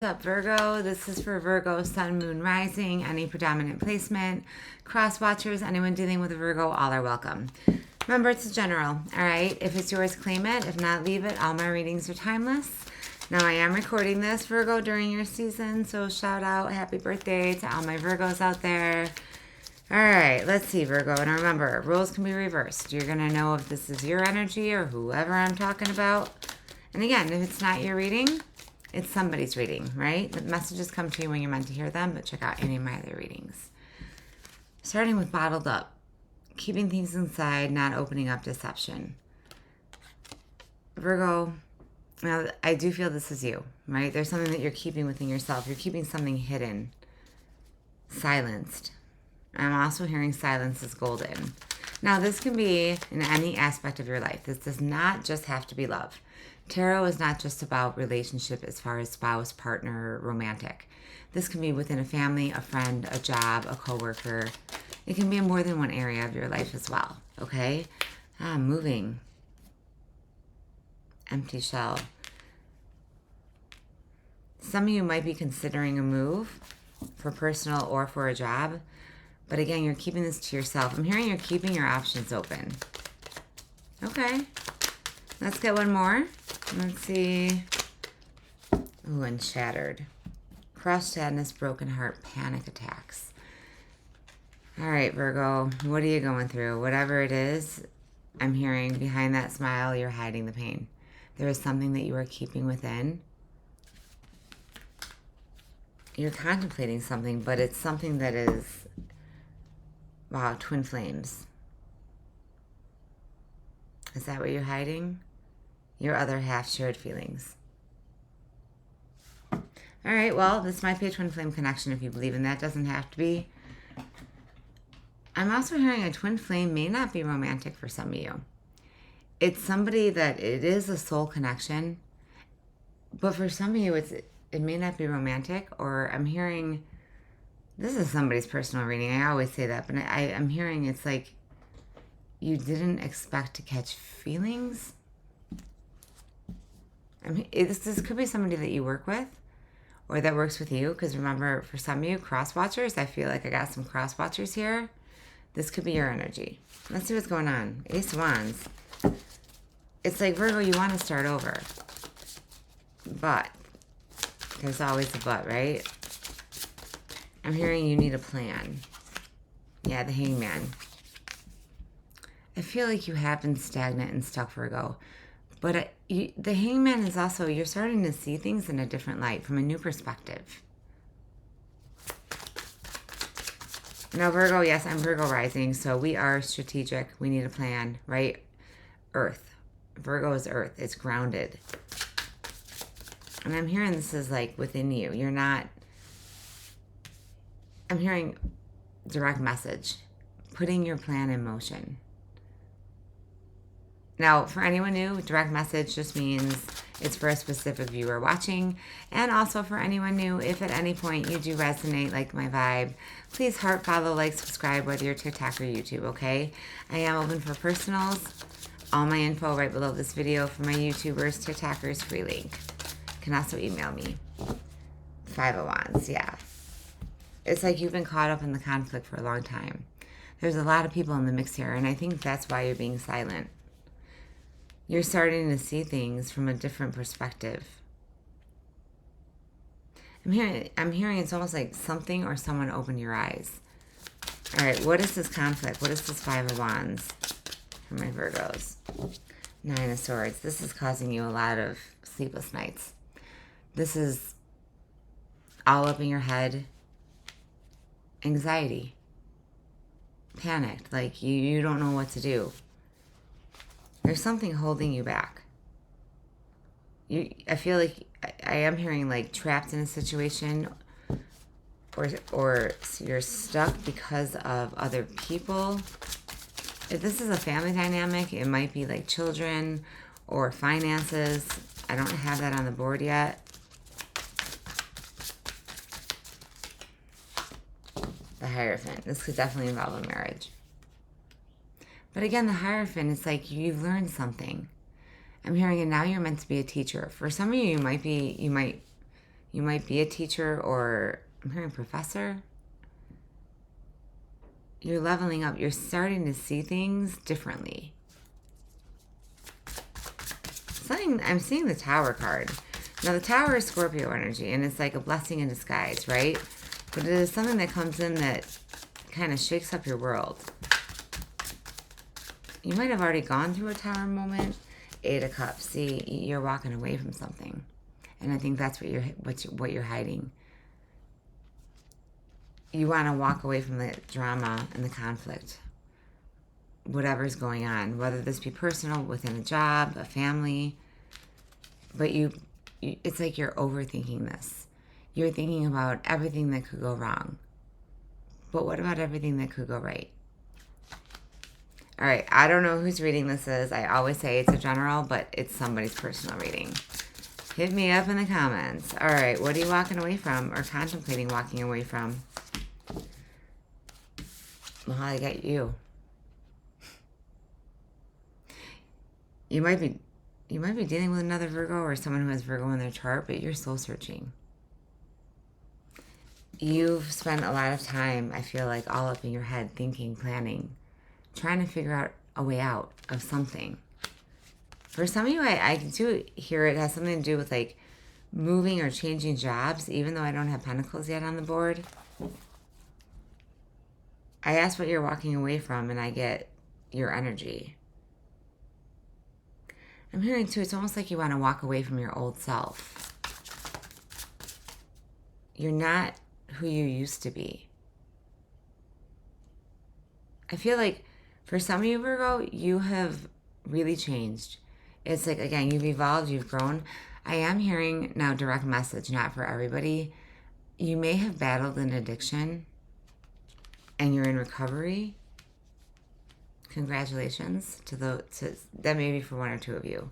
What's up, Virgo? This is for Virgo, Sun, Moon, Rising, any predominant placement, cross watchers, anyone dealing with a Virgo, all are welcome. Remember, it's a general, all right? If it's yours, claim it. If not, leave it. All my readings are timeless. Now, I am recording this, Virgo, during your season, so shout out, happy birthday to all my Virgos out there. All right, let's see, Virgo. And remember, roles can be reversed. You're going to know if this is your energy or whoever I'm talking about. And again, if it's not your reading, it's somebody's reading, right? The messages come to you when you're meant to hear them, but check out any of my other readings. Starting with bottled up. Keeping things inside, not opening up deception. Virgo, now I do feel this is you, right? There's something that you're keeping within yourself. You're keeping something hidden, silenced. I'm also hearing silence is golden. Now, this can be in any aspect of your life. This does not just have to be love. Tarot is not just about relationship as far as spouse, partner, romantic. This can be within a family, a friend, a job, a coworker. It can be in more than one area of your life as well, okay? Moving. Empty shell. Some of you might be considering a move for personal or for a job. But again, you're keeping this to yourself. I'm hearing you're keeping your options open. Okay. Let's get one more. Let's see. Ooh, and shattered. Crushed, sadness, broken heart, panic attacks. All right, Virgo, what are you going through? Whatever it is, I'm hearing behind that smile, you're hiding the pain. There is something that you are keeping within. You're contemplating something, but it's something that is, wow, twin flames. Is that what you're hiding? Your other half shared feelings. All right, well, this might be a twin flame connection if you believe in that. Doesn't have to be. I'm also hearing a twin flame may not be romantic for some of you. It's somebody that it is a soul connection, but for some of you, it may not be romantic, or I'm hearing, this is somebody's personal reading. I always say that, but I'm hearing it's like you didn't expect to catch feelings. I mean, this could be somebody that you work with or that works with you, because remember, for some of you, cross watchers, I feel like I got some cross watchers here. This could be your energy. Let's see what's going on. Ace of Wands. It's like, Virgo, you want to start over. But there's always a but, right? I'm hearing you need a plan. Yeah, the Hangman. I feel like you have been stagnant and stuck, Virgo. But the Hangman is also, you're starting to see things in a different light, from a new perspective. Now, Virgo, yes, I'm Virgo rising, so we are strategic. We need a plan, right? Earth. Virgo is earth. It's grounded. And I'm hearing this is like within you. You're not, I'm hearing direct message. Putting your plan in motion. Now, for anyone new, direct message just means it's for a specific viewer watching. And also for anyone new, if at any point you do resonate, like my vibe, please heart, follow, like, subscribe, whether you're TikTok or YouTube, okay? I am open for personals. All my info right below this video for my YouTubers, TikTokers, free link. You can also email me. Five of Wands, yeah. It's like you've been caught up in the conflict for a long time. There's a lot of people in the mix here, and I think that's why you're being silent. You're starting to see things from a different perspective. I'm hearing it's almost like something or someone opened your eyes. All right, what is this conflict? What is this Five of Wands for my Virgos? Nine of Swords. This is causing you a lot of sleepless nights. This is all up in your head. Anxiety. Panicked. Like you don't know what to do. There's something holding you back. I feel like I am hearing like trapped in a situation, or you're stuck because of other people. If this is a family dynamic, it might be like children or finances. I don't have that on the board yet. The Hierophant. This could definitely involve a marriage. But again, the Hierophant, it's like you've learned something. I'm hearing, and now you're meant to be a teacher. For some of you, you might You might be a teacher, or I'm hearing professor. You're leveling up. You're starting to see things differently. I'm seeing the Tower card. Now, the Tower is Scorpio energy, and it's like a blessing in disguise, right? But it is something that comes in that kind of shakes up your world. You might have already gone through a Tower moment. 8 of Cups. See, you're walking away from something. And I think that's what you're hiding. You want to walk away from the drama and the conflict. Whatever's going on. Whether this be personal, within a job, a family. But it's like you're overthinking this. You're thinking about everything that could go wrong. But what about everything that could go right? All right, I don't know whose reading this is. I always say it's a general, but it's somebody's personal reading. Hit me up in the comments. All right, what are you walking away from or contemplating walking away from? Well, I got you. You might be dealing with another Virgo or someone who has Virgo in their chart, but you're soul searching. You've spent a lot of time, I feel like, all up in your head, thinking, planning, trying to figure out a way out of something. For some of you, I do hear it has something to do with like moving or changing jobs, even though I don't have Pentacles yet on the board. I ask what you're walking away from, and I get your energy. I'm hearing too, it's almost like you want to walk away from your old self. You're not who you used to be. I feel like for some of you, Virgo, you have really changed. It's like, again, you've evolved, you've grown. I am hearing now, direct message, not for everybody. You may have battled an addiction and you're in recovery. Congratulations to that may be for one or two of you.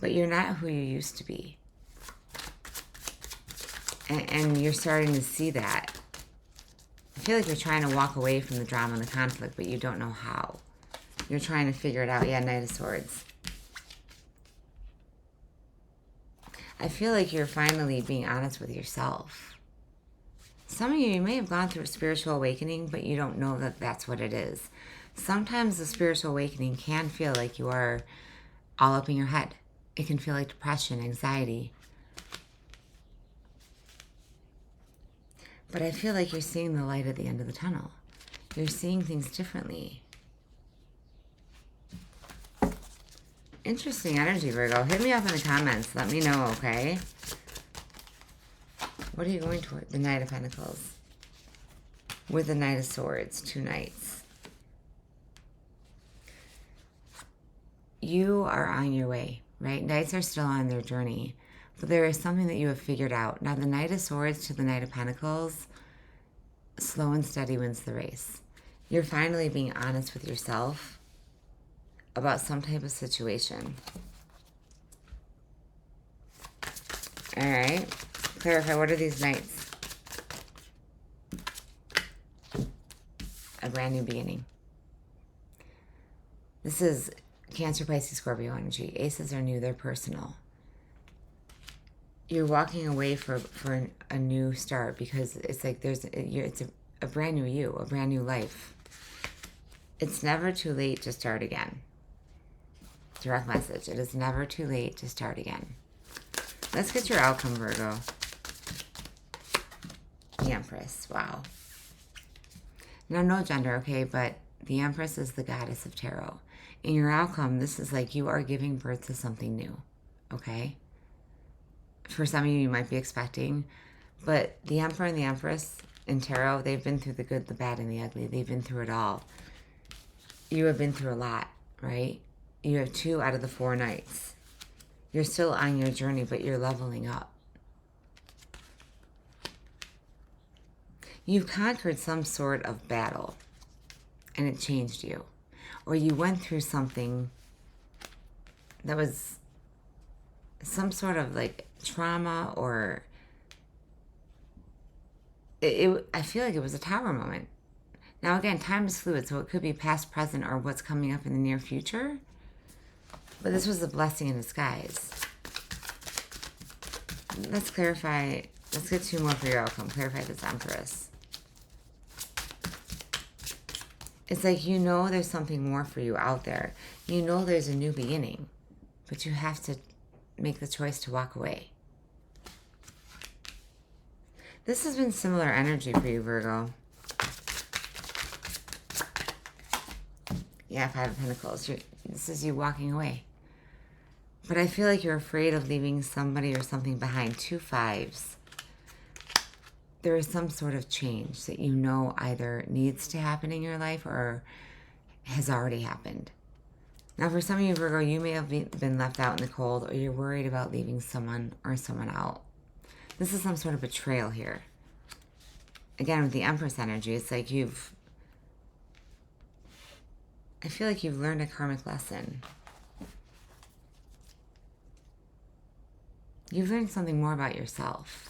But you're not who you used to be. And you're starting to see that. I feel like you're trying to walk away from the drama and the conflict, but you don't know how. You're trying to figure it out. Yeah, Knight of Swords. I feel like you're finally being honest with yourself. Some of you may have gone through a spiritual awakening, but you don't know that that's what it is. Sometimes the spiritual awakening can feel like you are all up in your head. It can feel like depression, anxiety. But I feel like you're seeing the light at the end of the tunnel. You're seeing things differently. Interesting energy, Virgo. Hit me up in the comments. Let me know, okay? What are you going toward? The Knight of Pentacles. With the Knight of Swords. 2 knights. You are on your way, right? Knights are still on their journey. But there is something that you have figured out. Now, the Knight of Swords to the Knight of Pentacles, slow and steady wins the race. You're finally being honest with yourself about some type of situation. All right. Clarify, what are these knights? A brand new beginning. This is Cancer, Pisces, Scorpio energy. Aces are new. They're personal. You're walking away for a new start because it's like it's a brand new you, a brand new life. It's never too late to start again. Direct message. It is never too late to start again. Let's get your outcome, Virgo. The Empress. Wow. Now, no gender, okay? But the Empress is the goddess of tarot. In your outcome, this is like you are giving birth to something new, okay? For some of you, you might be expecting. But the Emperor and the Empress in tarot, they've been through the good, the bad, and the ugly. They've been through it all. You have been through a lot, right? You have 2 out of the 4 knights. You're still on your journey, but you're leveling up. You've conquered some sort of battle, and it changed you. Or you went through something that was some sort of like trauma, or I feel like it was a Tower moment. Now, again, time is fluid, so it could be past, present, or what's coming up in the near future. But this was a blessing in disguise. let's clarify. Let's get 2 more for your outcome. Clarify this Empress. It's like you know there's something more for you out there. You know there's a new beginning. But you have to make the choice to walk away. This has been similar energy for you, Virgo. Yeah, 5 of Pentacles. This is you walking away. But I feel like you're afraid of leaving somebody or something behind. 2 5s. There is some sort of change that you know either needs to happen in your life or has already happened. Now, for some of you, Virgo, you may have been left out in the cold, or you're worried about leaving someone or someone out. This is some sort of betrayal here. Again, with the Empress energy, it's like I feel like you've learned a karmic lesson. You've learned something more about yourself.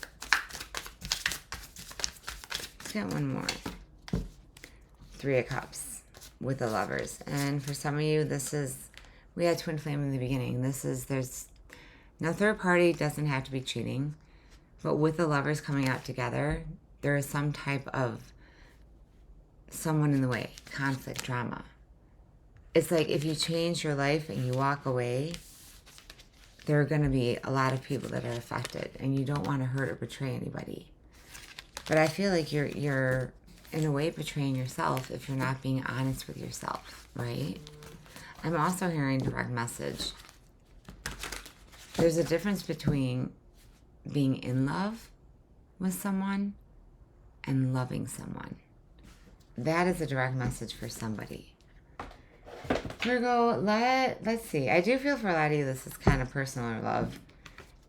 Let's get one more. 3 of Cups with the Lovers. And for some of you, we had twin flame in the beginning. Now, third party doesn't have to be cheating, but with the Lovers coming out together, there is some type of someone in the way, conflict, drama. It's like if you change your life and you walk away, there are going to be a lot of people that are affected, and you don't want to hurt or betray anybody. But I feel like you're in a way betraying yourself if you're not being honest with yourself, right? I'm also hearing direct message. There's a difference between being in love with someone and loving someone. That is a direct message for somebody. Virgo, let's see. I do feel for a lot of you this is kind of personal or love.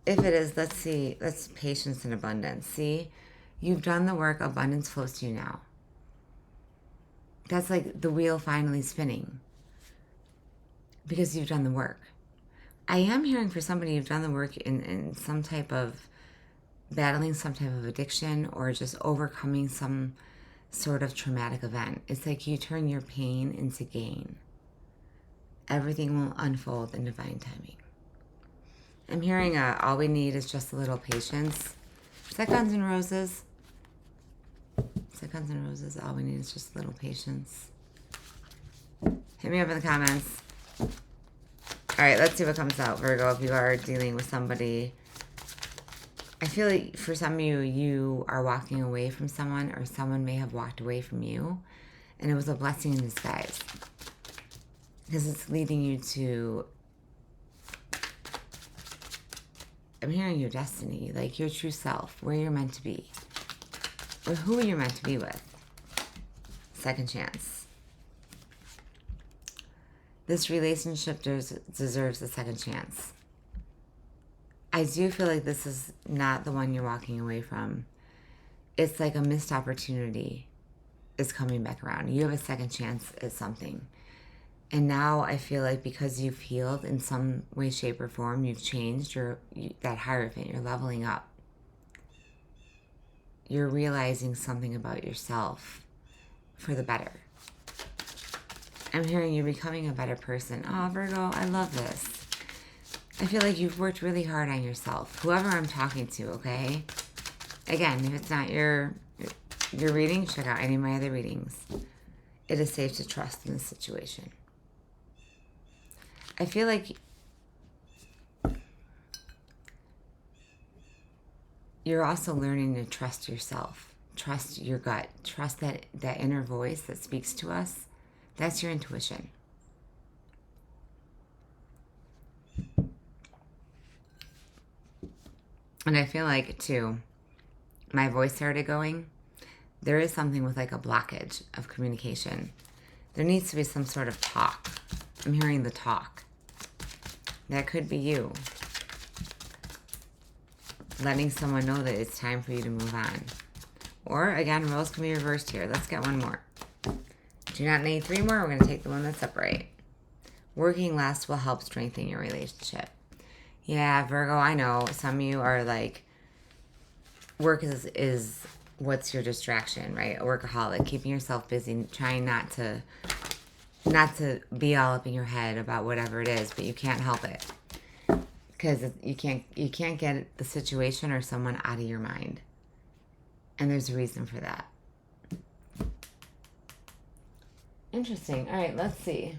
If it is, let's see. Let's patience and abundance. See, you've done the work. Abundance flows to you now. That's like the wheel finally spinning. Because you've done the work. I am hearing for somebody you've done the work in some type of battling some type of addiction or just overcoming some sort of traumatic event. It's like you turn your pain into gain. Everything will unfold in divine timing. I'm hearing all we need is just a little patience. Is that Guns N' Roses? Is that Guns N' Roses? All we need is just a little patience. Hit me up in the comments. All right, let's see what comes out, Virgo. If you are dealing with somebody, I feel like for some of you, you are walking away from someone, or someone may have walked away from you, and it was a blessing in disguise. Because it's leading you to, I'm hearing your destiny, like your true self, where you're meant to be, or who you're meant to be with. Second chance. This relationship deserves a second chance. I do feel like this is not the one you're walking away from. It's like a missed opportunity is coming back around. You have a second chance at something. And now I feel like because you've healed in some way, shape, or form, you've changed, that Hierophant, you're leveling up. You're realizing something about yourself for the better. I'm hearing you're becoming a better person. Oh, Virgo, I love this. I feel like you've worked really hard on yourself. Whoever I'm talking to, okay? Again, if it's not your reading, check out any of my other readings. It is safe to trust in this situation. I feel like you're also learning to trust yourself. Trust your gut. Trust that inner voice that speaks to us. That's your intuition. And I feel like, too, my voice started going. There is something with like a blockage of communication. There needs to be some sort of talk. I'm hearing the talk. That could be you. Letting someone know that it's time for you to move on. Or, again, roles can be reversed here. Let's get one more. Do not need 3 more. We're going to take the one that's upright. Working less will help strengthen your relationship. Yeah, Virgo, I know. Some of you are like, work is what's your distraction, right? A workaholic, keeping yourself busy, trying not to be all up in your head about whatever it is, but you can't help it. because you can't get the situation or someone out of your mind. And there's a reason for that. Interesting. All right, let's see.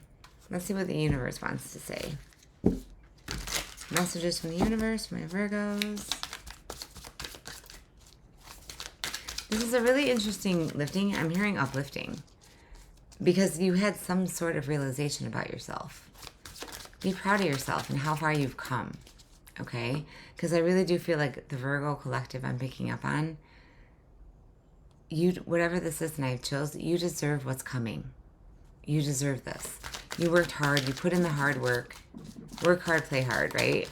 Let's see what the universe wants to say. Messages from the universe for my Virgos. This is a really interesting lifting. I'm hearing uplifting. Because you had some sort of realization about yourself. Be proud of yourself and how far you've come. Okay? Because I really do feel like the Virgo collective I'm picking up on, whatever this is, and I've chose, you deserve what's coming. You deserve this. You worked hard. You put in the hard work. Work hard, play hard, right?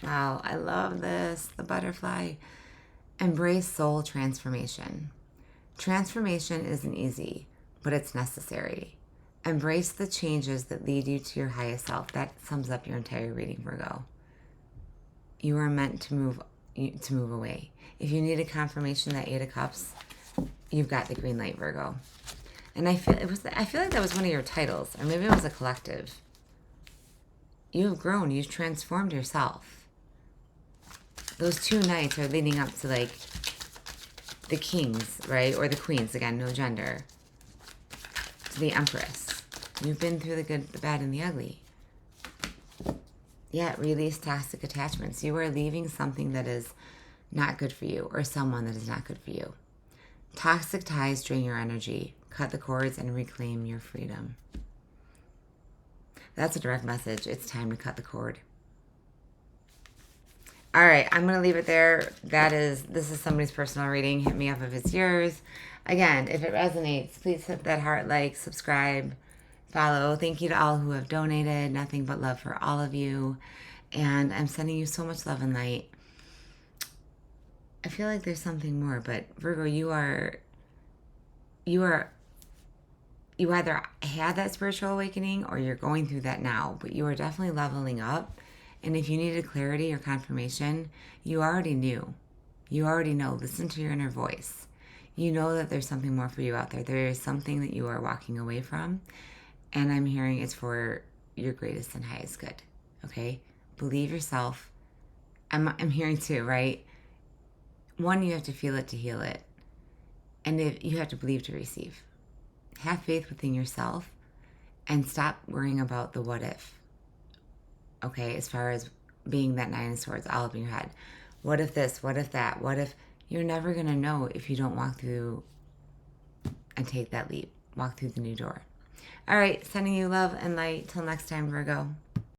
Wow, I love this. The butterfly. Embrace soul transformation. Transformation isn't easy, but it's necessary. Embrace the changes that lead you to your highest self. That sums up your entire reading, Virgo. You are meant to move away. If you need a confirmation, that 8 of Cups, you've got the green light, Virgo. And I feel like that was one of your titles, or maybe it was a collective. You have grown. You've transformed yourself. Those 2 knights are leading up to like the kings, right? Or the queens, again, no gender. To the Empress. You've been through the good, the bad, and the ugly. Yeah, release toxic attachments. You are leaving something that is not good for you, or someone that is not good for you. Toxic ties drain your energy. Cut the cords and reclaim your freedom. That's a direct message. It's time to cut the cord. All right, I'm going to leave it there. This is somebody's personal reading. Hit me up if it's yours. Again, if it resonates, please hit that heart, like, subscribe, follow. Thank you to all who have donated. Nothing but love for all of you. And I'm sending you so much love and light. I feel like there's something more, but Virgo, you either had that spiritual awakening or you're going through that now, but you are definitely leveling up. And if you needed clarity or confirmation, you already knew. You already know. Listen to your inner voice. You know that there's something more for you out there. There is something that you are walking away from. And I'm hearing it's for your greatest and highest good. Okay? Believe yourself. I'm hearing too, right? One, you have to feel it to heal it. And you have to believe to receive. Have faith within yourself and stop worrying about the what if. Okay, as far as being that 9 of Swords all up in your head. What if this? What if that? What if? You're never going to know if you don't walk through and take that leap. Walk through the new door. All right, sending you love and light. Till next time, Virgo.